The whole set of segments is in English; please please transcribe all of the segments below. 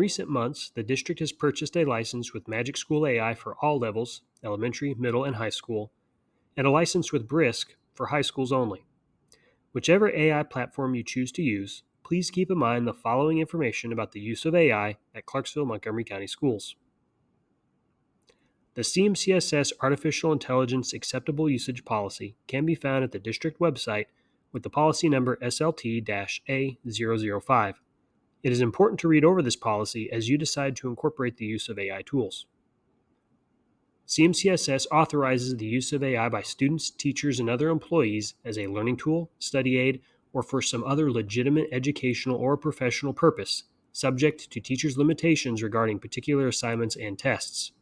recent months, the district has purchased a license with MagicSchool AI for all levels, elementary, middle, and high school, and a license with Brisk for high schools only. Whichever AI platform you choose to use, please keep in mind the following information about the use of AI at Clarksville Montgomery County Schools. The CMCSS Artificial Intelligence Acceptable Usage Policy can be found at the district website with the policy number SLT-A005. It is important to read over this policy as you decide to incorporate the use of AI tools. CMCSS authorizes the use of AI by students, teachers, and other employees as a learning tool, study aid, or for some other legitimate educational or professional purpose, subject to teachers' limitations regarding particular assignments and tests.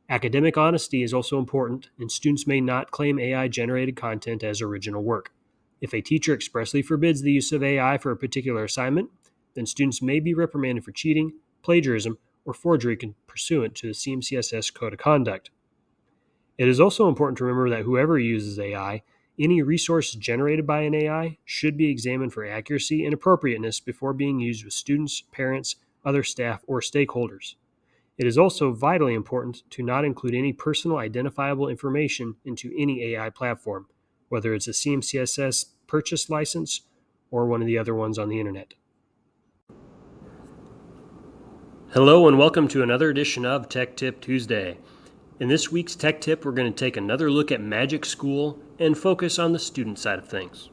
Academic honesty is also important, and students may not claim AI-generated content as original work. If a teacher expressly forbids the use of AI for a particular assignment, then students may be reprimanded for cheating, plagiarism, or forgery pursuant to the CMCSS Code of Conduct. It is also important to remember that whoever uses AI, any resource generated by an AI should be examined for accuracy and appropriateness before being used with students, parents, other staff, or stakeholders. It is also vitally important to not include any personal identifiable information into any AI platform, whether it's a CMCSS purchase license or one of the other ones on the internet. Hello and welcome to another edition of Tech Tip Tuesday. In this week's Tech Tip, we're going to take another look at MagicSchool and focus on the student side of things.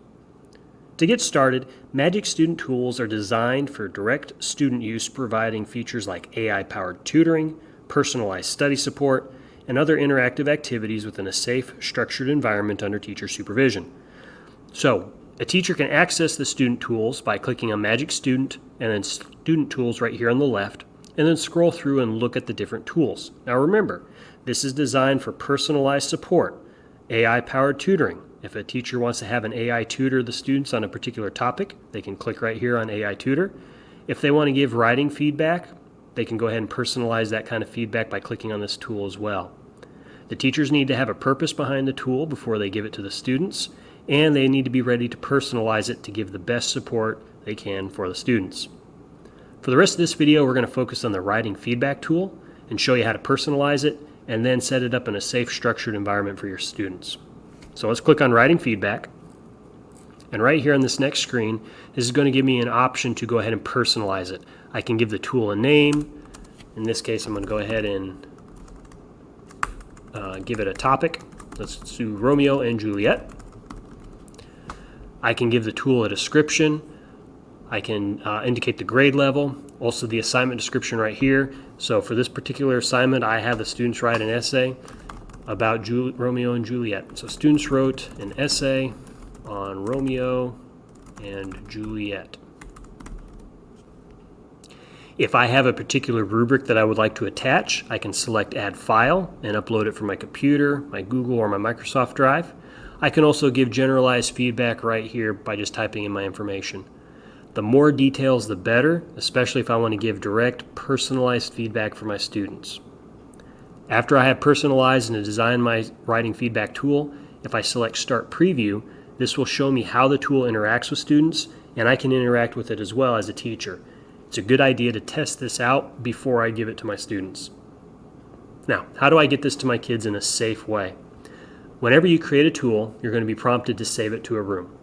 To get started, Magic Student Tools are designed for direct student use, providing features like AI-powered tutoring, personalized study support, and other interactive activities within a safe, structured environment under teacher supervision. So, a teacher can access the student tools by clicking on Magic Student and then Student Tools right here on the left, and then scroll through and look at the different tools. Now remember, this is designed for personalized support, AI-powered tutoring. If a teacher wants to have an AI tutor the students on a particular topic, they can click right here on AI Tutor. If they want to give writing feedback, they can go ahead and personalize that kind of feedback by clicking on this tool as well. The teachers need to have a purpose behind the tool before they give it to the students, and they need to be ready to personalize it to give the best support they can for the students. For the rest of this video, we're going to focus on the writing feedback tool and show you how to personalize it and then set it up in a safe, structured environment for your students. So let's click on writing feedback. And right here on this next screen, this is going to give me an option to go ahead and personalize it. I can give the tool a name. In this case, I'm going to go ahead and give it a topic. Let's do Romeo and Juliet. I can give the tool a description. I can indicate the grade level, also the assignment description right here. So for this particular assignment, I have the students write an essay about Romeo and Juliet. So students wrote an essay on Romeo and Juliet. If I have a particular rubric that I would like to attach, I can select Add File and upload it from my computer, my Google, or my Microsoft Drive. I can also give generalized feedback right here by just typing in my information. The more details, the better, especially if I want to give direct, personalized feedback for my students. After I have personalized and designed my writing feedback tool, if I select Start Preview, this will show me how the tool interacts with students, and I can interact with it as well as a teacher. It's a good idea to test this out before I give it to my students. Now, how do I get this to my kids in a safe way? Whenever you create a tool, you're going to be prompted to save it to a room.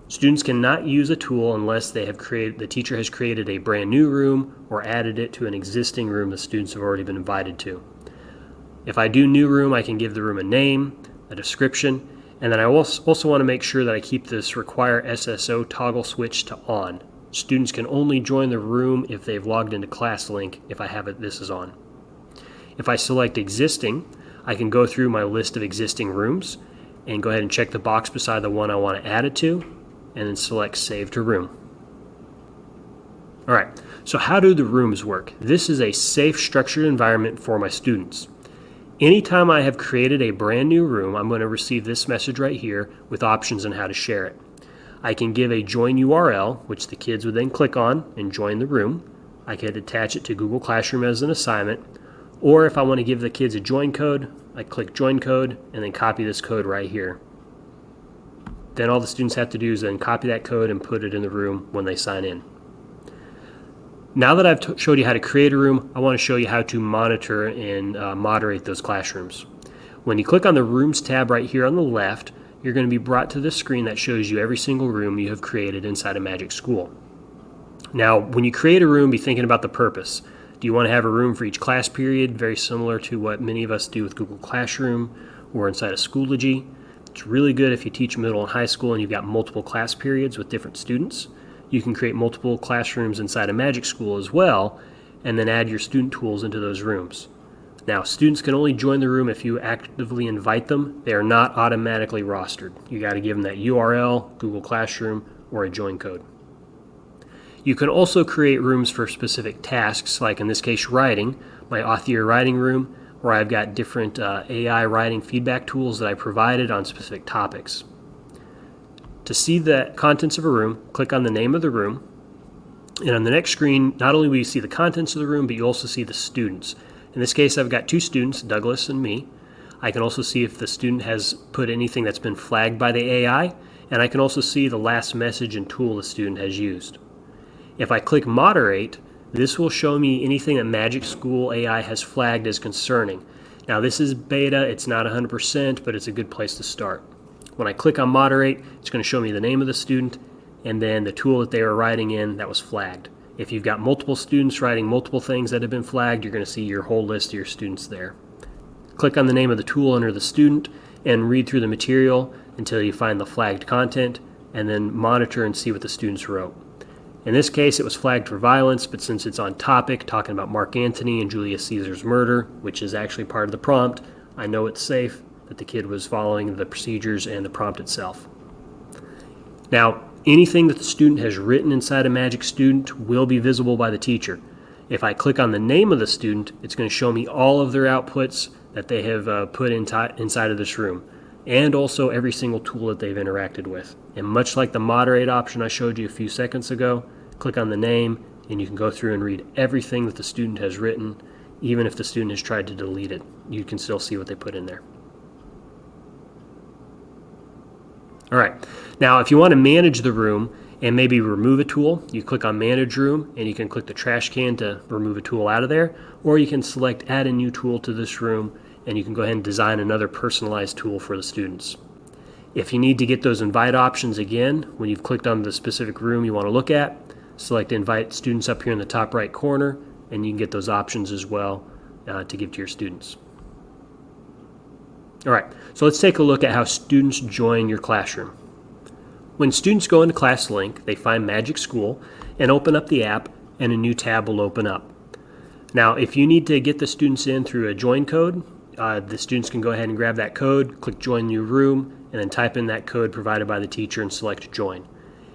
Students cannot use a tool unless the teacher has created a brand new room or added it to an existing room the students have already been invited to. If I do new room, I can give the room a name, a description, and then I also want to make sure that I keep this Require SSO toggle switch to on. Students can only join the room if they've logged into ClassLink if I have this is on. If I select existing, I can go through my list of existing rooms and go ahead and check the box beside the one I want to add it to, and then select Save to Room. All right, so how do the rooms work? This is a safe, structured environment for my students. Anytime I have created a brand new room, I'm going to receive this message right here with options on how to share it. I can give a join URL, which the kids would then click on and join the room. I could attach it to Google Classroom as an assignment, or if I want to give the kids a join code, I click join code and then copy this code right here. Then all the students have to do is then copy that code and put it in the room when they sign in. Now that I've showed you how to create a room, I want to show you how to monitor and moderate those classrooms. When you click on the Rooms tab right here on the left, you're going to be brought to this screen that shows you every single room you have created inside of MagicSchool. Now, when you create a room, be thinking about the purpose. Do you want to have a room for each class period, very similar to what many of us do with Google Classroom or inside of Schoology? It's really good if you teach middle and high school and you've got multiple class periods with different students. You can create multiple classrooms inside of MagicSchool as well, and then add your student tools into those rooms. Now, students can only join the room if you actively invite them. They are not automatically rostered. You got to give them that URL, Google Classroom, or a join code. You can also create rooms for specific tasks, like in this case writing, my author writing room, where I've got different AI writing feedback tools that I provided on specific topics. To see the contents of a room, click on the name of the room, and on the next screen, not only will you see the contents of the room, but you also see the students. In this case, I've got two students, Douglas and me. I can also see if the student has put anything that's been flagged by the AI, and I can also see the last message and tool the student has used. If I click Moderate, this will show me anything that MagicSchool AI has flagged as concerning. Now, this is beta, it's not 100%, but it's a good place to start. When I click on Moderate, it's going to show me the name of the student and then the tool that they were writing in that was flagged. If you've got multiple students writing multiple things that have been flagged, you're going to see your whole list of your students there. Click on the name of the tool under the student and read through the material until you find the flagged content, and then monitor and see what the students wrote. In this case, it was flagged for violence, but since it's on topic, talking about Mark Antony and Julius Caesar's murder, which is actually part of the prompt, I know it's safe that the kid was following the procedures and the prompt itself. Now, anything that the student has written inside a Magic Student will be visible by the teacher. If I click on the name of the student, it's going to show me all of their outputs that they have put inside of this room, and also every single tool that they've interacted with. And much like the moderate option I showed you a few seconds ago, click on the name and you can go through and read everything that the student has written. Even if the student has tried to delete it, you can still see what they put in there. All right, now if you want to manage the room and maybe remove a tool, you click on Manage Room and you can click the trash can to remove a tool out of there, or you can select Add a new tool to this room and you can go ahead and design another personalized tool for the students. If you need to get those invite options again, when you've clicked on the specific room you want to look at, select Invite Students up here in the top right corner, and you can get those options as well to give to your students. All right, so let's take a look at how students join your classroom. When students go into ClassLink, they find MagicSchool and open up the app, and a new tab will open up. Now, if you need to get the students in through a join code, the students can go ahead and grab that code, click Join New Room, and then type in that code provided by the teacher and select Join.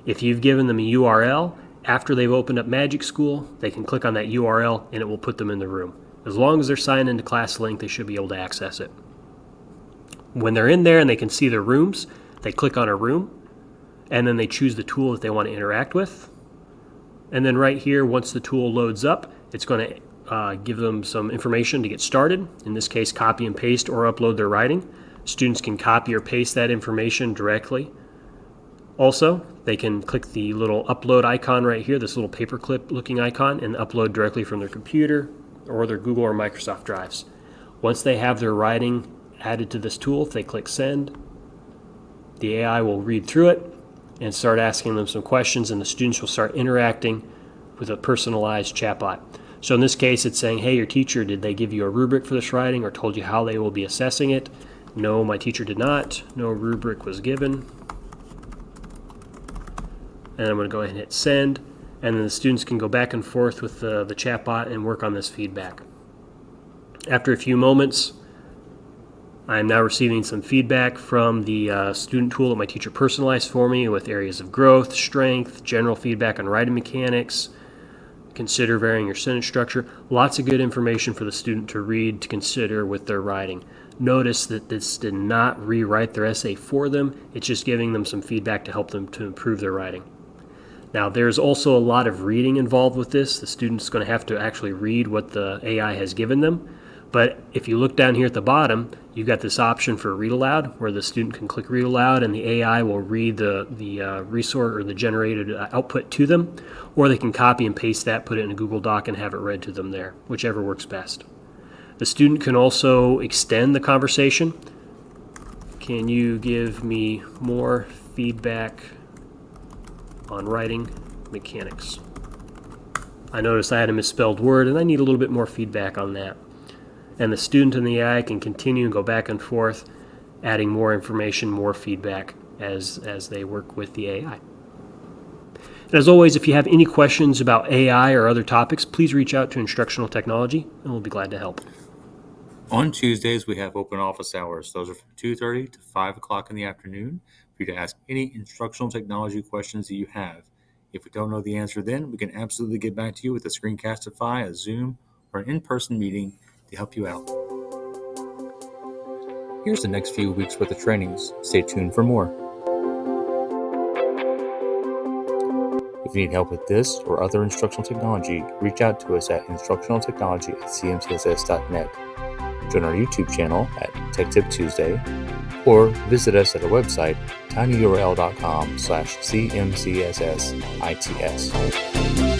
If you've given them a URL, after they've opened up MagicSchool, they can click on that URL and it will put them in the room. As long as they're signed into ClassLink, they should be able to access it. When they're in there and they can see their rooms, they click on a room, and then they choose the tool that they want to interact with. And then right here, once the tool loads up, it's going to give them some information to get started. In this case, copy and paste or upload their writing. Students can copy or paste that information directly. Also, they can click the little upload icon right here, this little paperclip looking icon, and upload directly from their computer or their Google or Microsoft drives. Once they have their writing added to this tool, if they click send, the AI will read through it and start asking them some questions, and the students will start interacting with a personalized chatbot. So in this case, it's saying, hey, your teacher, did they give you a rubric for this writing or told you how they will be assessing it? No, my teacher did not. No rubric was given. And I'm going to go ahead and hit send, and then the students can go back and forth with the chatbot and work on this feedback. After a few moments, I'm now receiving some feedback from the student tool that my teacher personalized for me with areas of growth, strength, general feedback on writing mechanics, consider varying your sentence structure. Lots of good information for the student to read, to consider with their writing. Notice that this did not rewrite their essay for them. It's just giving them some feedback to help them to improve their writing. Now, there's also a lot of reading involved with this. The student's going to have to actually read what the AI has given them. But if you look down here at the bottom, you've got this option for read aloud, where the student can click read aloud and the AI will read the resource or the generated output to them, or they can copy and paste that, put it in a Google Doc, and have it read to them there, whichever works best. The student can also extend the conversation. Can you give me more feedback on writing mechanics? I noticed I had a misspelled word and I need a little bit more feedback on that. And the student and the AI can continue and go back and forth, adding more information, more feedback as they work with the AI. And as always, if you have any questions about AI or other topics, please reach out to Instructional Technology and we'll be glad to help. On Tuesdays, we have open office hours. Those are from 2:30 to 5 o'clock in the afternoon for you to ask any instructional technology questions that you have. If we don't know the answer then, we can absolutely get back to you with a Screencastify, a Zoom, or an in-person meeting to help you out. Here's the next few weeks worth of trainings. Stay tuned for more. If you need help with this or other instructional technology, reach out to us at instructionaltechnology@cmcss.net. Join our YouTube channel at TechTip Tuesday, or visit us at our website, tinyurl.com/cmcssits.